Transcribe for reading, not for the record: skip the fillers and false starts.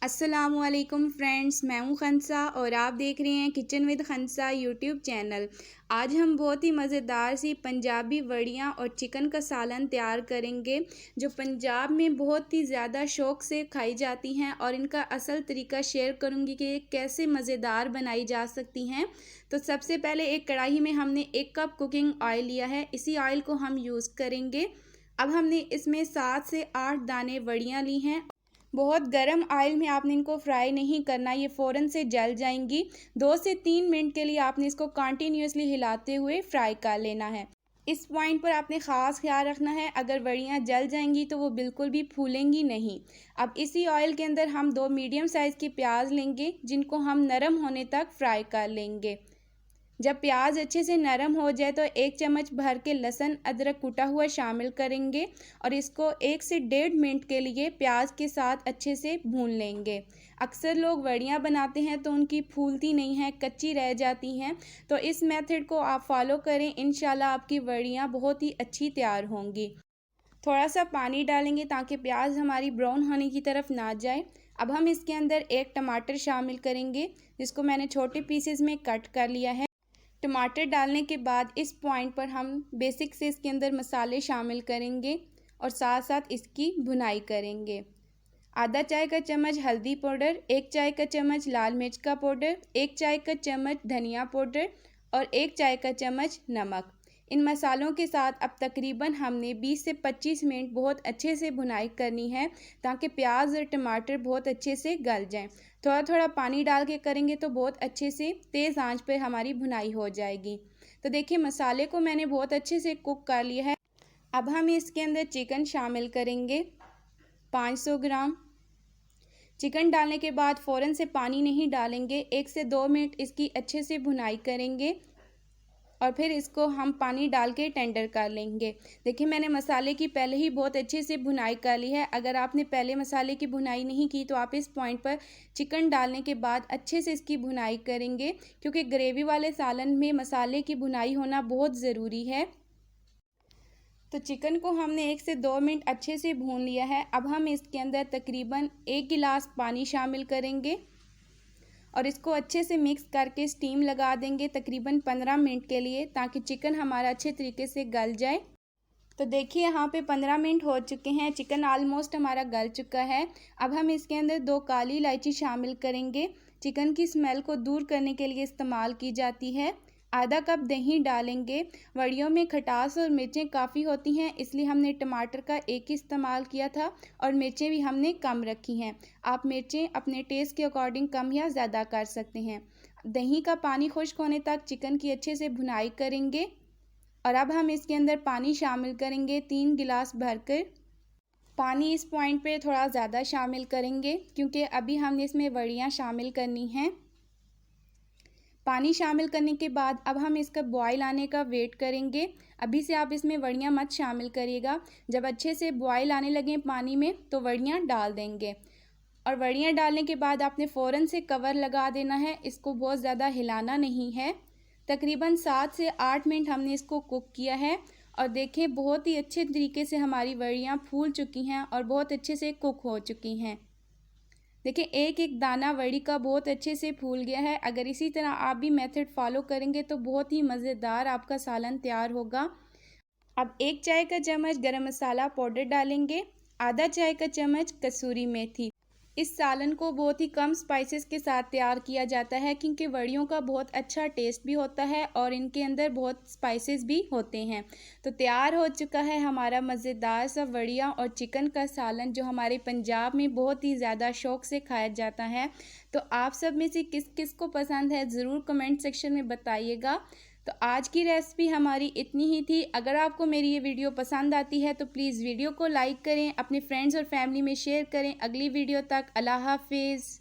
अस्सलामुअलैकुम फ्रेंड्स, मैं हूं खंसा और आप देख रहे हैं kitchen with Khansa YouTube channel. आज हम बहुत ही मज़ेदार सी पंजाबी वड़ियां और चिकन का सालन तैयार करेंगे, जो पंजाब में बहुत ही ज़्यादा शौक़ से खाई जाती हैं और इनका असल तरीका शेयर करूंगी कि ये कैसे मज़ेदार बनाई जा सकती हैं। तो सबसे पहले एक कढ़ाई में हमने 1 कप कुकिंग ऑयल लिया है, इसी ऑयल को हम यूज़ करेंगे। अब हमने इसमें 7 से 8 दाने वड़ियां ली हैं। बहुत गर्म ऑयल में आपने इनको फ्राई नहीं करना, ये फ़ौरन से जल जाएंगी। 2 से 3 मिनट के लिए आपने इसको कंटिन्यूसली हिलाते हुए फ्राई कर लेना है। इस पॉइंट पर आपने ख़ास ख्याल रखना है, अगर वड़ियाँ जल जाएंगी तो वो बिल्कुल भी फूलेंगी नहीं। अब इसी ऑयल के अंदर हम 2 मीडियम साइज़ की प्याज लेंगे, जिनको हम नरम होने तक फ्राई कर लेंगे। जब प्याज अच्छे से नरम हो जाए तो 1 चम्मच भर के लहसुन अदरक कूटा हुआ शामिल करेंगे और इसको 1 से 1.5 मिनट के लिए प्याज के साथ अच्छे से भून लेंगे। अक्सर लोग वड़ियाँ बनाते हैं तो उनकी फूलती नहीं हैं, कच्ची रह जाती हैं। तो इस मेथड को आप फॉलो करें, इंशाल्लाह आपकी वड़ियाँ बहुत ही अच्छी तैयार होंगी। थोड़ा सा पानी डालेंगे ताकि प्याज हमारी ब्राउन होने की तरफ ना जाए। अब हम इसके अंदर 1 टमाटर शामिल करेंगे, जिसको मैंने छोटे पीसेस में कट कर लिया है। टमाटर डालने के बाद इस पॉइंट पर हम बेसिक से इसके अंदर मसाले शामिल करेंगे और साथ साथ इसकी भुनाई करेंगे। आधा चाय का चम्मच हल्दी पाउडर, 1 चाय का चम्मच लाल मिर्च का पाउडर, 1 चाय का चम्मच धनिया पाउडर और 1 चाय का चम्मच नमक। इन मसालों के साथ अब तकरीबन हमने 20 से 25 मिनट बहुत अच्छे से भुनाई करनी है, ताकि प्याज और टमाटर बहुत अच्छे से गल जाएं। थोड़ा थोड़ा पानी डाल के करेंगे तो बहुत अच्छे से तेज़ आंच पे हमारी भुनाई हो जाएगी। तो देखिए, मसाले को मैंने बहुत अच्छे से कुक कर लिया है। अब हम इसके अंदर चिकन शामिल करेंगे, 500 ग्राम। चिकन डालने के बाद फ़ौरन से पानी नहीं डालेंगे, 1 से 2 मिनट इसकी अच्छे से भुनाई करेंगे और फिर इसको हम पानी डाल के टेंडर कर लेंगे। देखिए, मैंने मसाले की पहले ही बहुत अच्छे से भुनाई कर ली है। अगर आपने पहले मसाले की भुनाई नहीं की तो आप इस पॉइंट पर चिकन डालने के बाद अच्छे से इसकी भुनाई करेंगे, क्योंकि ग्रेवी वाले सालन में मसाले की भुनाई होना बहुत ज़रूरी है। तो चिकन को हमने 1 से 2 मिनट अच्छे से भून लिया है। अब हम इसके अंदर तकरीबन 1 गिलास पानी शामिल करेंगे और इसको अच्छे से मिक्स करके स्टीम लगा देंगे तकरीबन 15 मिनट के लिए, ताकि चिकन हमारा अच्छे तरीके से गल जाए। तो देखिए, यहाँ पे 15 मिनट हो चुके हैं, चिकन ऑलमोस्ट हमारा गल चुका है। अब हम इसके अंदर 2 काली इलायची शामिल करेंगे, चिकन की स्मेल को दूर करने के लिए इस्तेमाल की जाती है। आधा कप दही डालेंगे। वड़ियों में खटास और मिर्चें काफ़ी होती हैं, इसलिए हमने टमाटर का 1 ही इस्तेमाल किया था और मिर्चें भी हमने कम रखी हैं। आप मिर्चें अपने टेस्ट के अकॉर्डिंग कम या ज़्यादा कर सकते हैं। दही का पानी खुश्क होने तक चिकन की अच्छे से भुनाई करेंगे और अब हम इसके अंदर पानी शामिल करेंगे 3 गिलास भरकर। पानी इस पॉइंट पे थोड़ा ज़्यादा शामिल करेंगे, क्योंकि अभी हमने इसमें वड़ियाँ शामिल करनी हैं। पानी शामिल करने के बाद अब हम इसका बॉयल आने का वेट करेंगे। अभी से आप इसमें वड़ियाँ मत शामिल करिएगा। जब अच्छे से बॉयल आने लगें पानी में तो वड़ियाँ डाल देंगे और वड़ियाँ डालने के बाद आपने फ़ौरन से कवर लगा देना है, इसको बहुत ज़्यादा हिलाना नहीं है। तकरीबन 7 से 8 मिनट हमने इसको कुक किया है और देखें, बहुत ही अच्छे तरीके से हमारी वड़ियाँ फूल चुकी हैं और बहुत अच्छे से कुक हो चुकी हैं। देखिए, एक एक दाना वड़ी का बहुत अच्छे से फूल गया है। अगर इसी तरह आप भी मेथड फॉलो करेंगे तो बहुत ही मज़ेदार आपका सालन तैयार होगा। अब 1 चाय का चम्मच गरम मसाला पाउडर डालेंगे, आधा चाय का चम्मच कसूरी मेथी। इस सालन को बहुत ही कम स्पाइसेस के साथ तैयार किया जाता है, क्योंकि वड़ियों का बहुत अच्छा टेस्ट भी होता है और इनके अंदर बहुत स्पाइसेस भी होते हैं। तो तैयार हो चुका है हमारा मज़ेदार सा वड़ियाँ और चिकन का सालन, जो हमारे पंजाब में बहुत ही ज़्यादा शौक़ से खाया जाता है। तो आप सब में से किस किस को पसंद है, ज़रूर कमेंट सेक्शन में बताइएगा। तो आज की रेसिपी हमारी इतनी ही थी। अगर आपको मेरी ये वीडियो पसंद आती है तो प्लीज़ वीडियो को लाइक करें, अपने फ्रेंड्स और फैमिली में शेयर करें। अगली वीडियो तक अल्लाह हाफिज़।